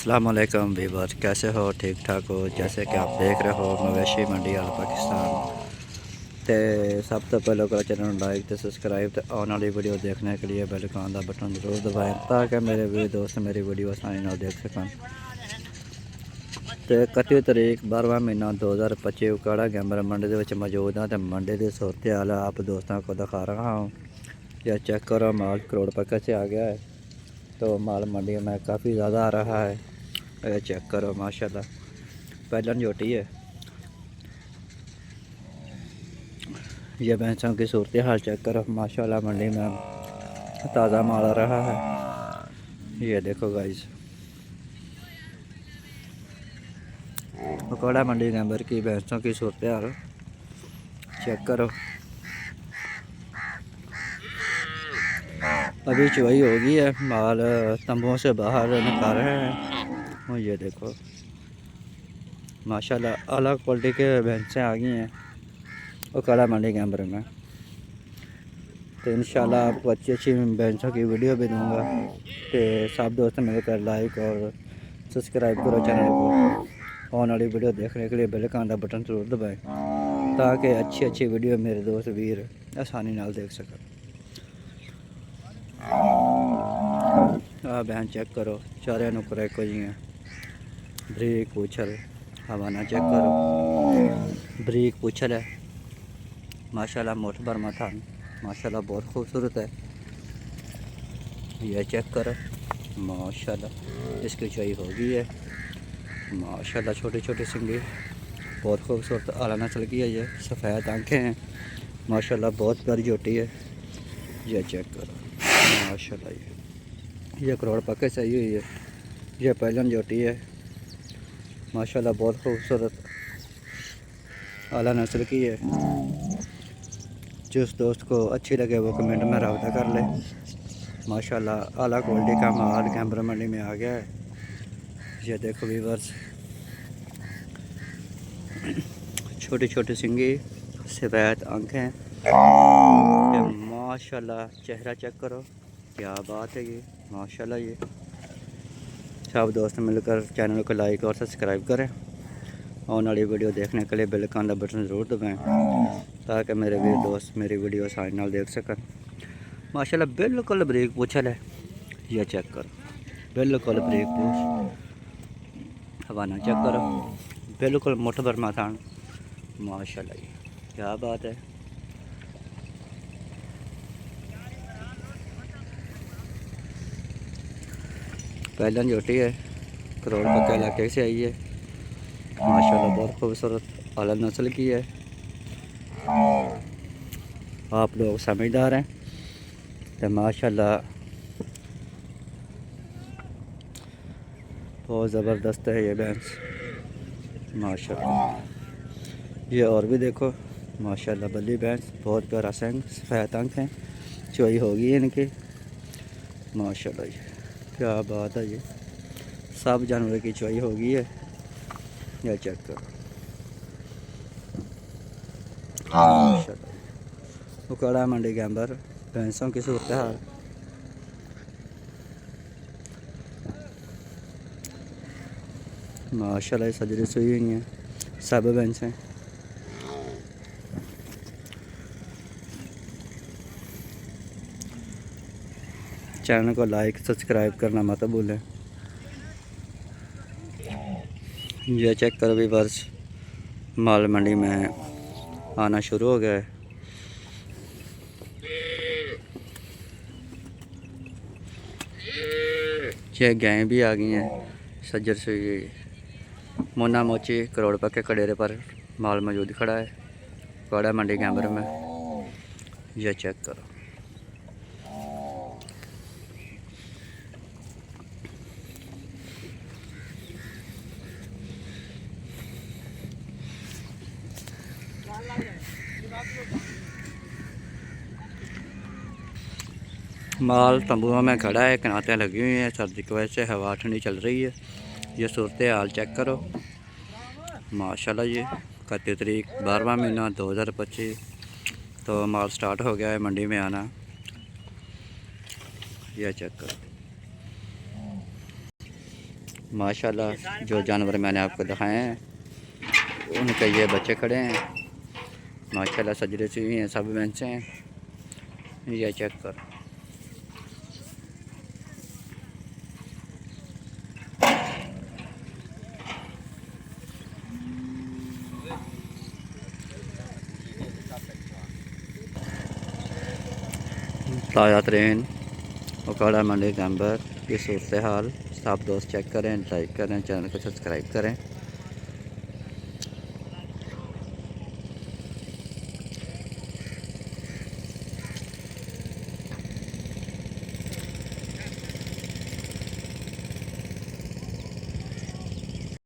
अस्सलाम वालेकुम वीवर, कैसे हो? ठीक ठाक हो? जैसे कि आप देख रहे हो मवेशी मंडी आल पाकिस्तान। तो सब तो पहले करो चैनल लाइक तो सब्सक्राइब तो आने वाली वीडियो देखने के लिए बेल आइकन का बटन जरूर दबाएं ताकि मेरे भी दोस्त मेरी वीडियो आसानी नाल देख सकन। तो 31 तरीक 12वां महीना 2025 उकाड़ा गैंबर मंडी के मौजूद हाँ। तो मंडी की सूरत हाल आप दोस्तों को दिखा रहा हूँ। यह चेक करो, माल करोड़ पक्के से आ गया है। तो माल मंडी में काफ़ी ज़्यादा आ रहा है। ये चेक करो माशाल्लाह, पहलन जोटी है। ये भैंसों की सूरत हाल चेक करो माशाल्लाह, मंडी में ताज़ा माल आ रहा है। ये देखो गाइस, पकौड़ा मंडी के अंदर की भैंसों की सूरत हाल चेक करो। अभी चुवाई हो गई है, माल तंबुओं से बाहर निकाल रहे हैं। और ये देखो माशाल्लाह अलग क्वालिटी के भैंसें आ गई हैं पकौड़ा मंडी के अंदर में। तो इंशाल्लाह आपको अच्छी अच्छी भैंसों की वीडियो भी दूंगा। तो सब दोस्त मिलकर लाइक और सब्सक्राइब करो चैनल को। आने वाली वीडियो देखने के लिए बेल आइकन का बटन जरूर दबाएं ताकि अच्छी अच्छी वीडियो मेरे दोस्त वीर आसानी नाल देख सकें। बहन चेक करो, चारे नुकर एको जी हैं। बरीक पूछल हवाना चेक करो, बरीक पूछल है माशाल्लाह, मोट बरमा था माशाल्लाह, बहुत खूबसूरत है। यह चेक करो माशाल्लाह, इसकी चोई हो गई है माशाल्लाह। छोटी छोटी सिंगी बहुत खूबसूरत आला नस्ल की है। ये सफ़ेद आंखें हैं माशाल्लाह, बहुत प्यारी जोटी है। यह चेक करो माशाल्लाह, ये करोड़ पक्के सही हुई है। यह पहलन जोटी है माशाल्लाह, बहुत खूबसूरत आला नस्ल की है। जिस दोस्त को अच्छी लगे वो कमेंट में रब्ता कर ले। माशाल्लाह आला क्वालिटी का माल कैमरा मंडी में आ गया है। ये देखो व्यूअर्स, छोटी छोटी सिंगी सफ़ेद आंखें माशाल्लाह, चेहरा चेक करो, क्या बात है ये माशाल्लाह। ये सब दोस्त मिलकर चैनल को लाइक और सब्सक्राइब करें। आने वाली वीडियो देखने के लिए बेल आइकन का बटन ज़रूर दबाएं ताकि मेरे भी दोस्त मेरी वीडियो आसानी नाल देख सकन। माशाल्लाह बिल्कुल बरीक पूछल है। यह चेक करो, बिल्कुल बरीक पूछ हवाना चेक करो, बिल्कुल मुठ बरमा थान माशाल्लाह। ये क्या बात है। पहलन जोटी है, करोड़ पक्का इलाके से आई है माशाल्लाह, बहुत खूबसूरत आला नस्ल की है। आप लोग समझदार हैं तो माशाल्लाह बहुत ज़बरदस्त है ये भैंस माशाल्लाह। ये और भी देखो माशाल्लाह, बल्ली भैंस बहुत प्यारा सेंग सफ़ेद आंख हैं, चोई होगी इनकी माशाल्लाह। ये क्या बात है, ये सब जानवर की चोई होगी है। यह चेक करो माशाल्लाह, उकाड़ा मंडी के अंदर भैंसों की सूरत हाल माशाल्लाह। सजरी सुई हुई हैं सब भैंसें। चैनल को लाइक सब्सक्राइब करना मत भूलें। यह चेक करो भी वर्ष माल मंडी में आना शुरू हो गया है। ये गायें भी आ गई हैं सज्जर से। मोना मोची करोड़ पक्के कड़ेरे पर माल मौजूद खड़ा है कड़ा मंडी के अंदर में। यह चेक करो माल तंबुओं में खड़ा है, कनातें लगी हुई हैं, सर्दी की वजह से हवा ठंडी चल रही है। ये सूरत हाल चेक करो माशाल्लाह। ये 31 तरीक 12वां महीना 2025 तो माल स्टार्ट हो गया है मंडी में आना। यह चेक करो माशाल्लाह जो जानवर मैंने आपको दिखाए हैं उनके ये बच्चे खड़े हैं माशाल्लाह, सजरे से हुई हैं, सब भैंसे हैं। ये चेक कर, ताज़ा तरीन उकाड़ा मंडी के अंदर की सूरत हाल। सब दोस्त चेक करें, लाइक करें, चैनल को सब्सक्राइब करें।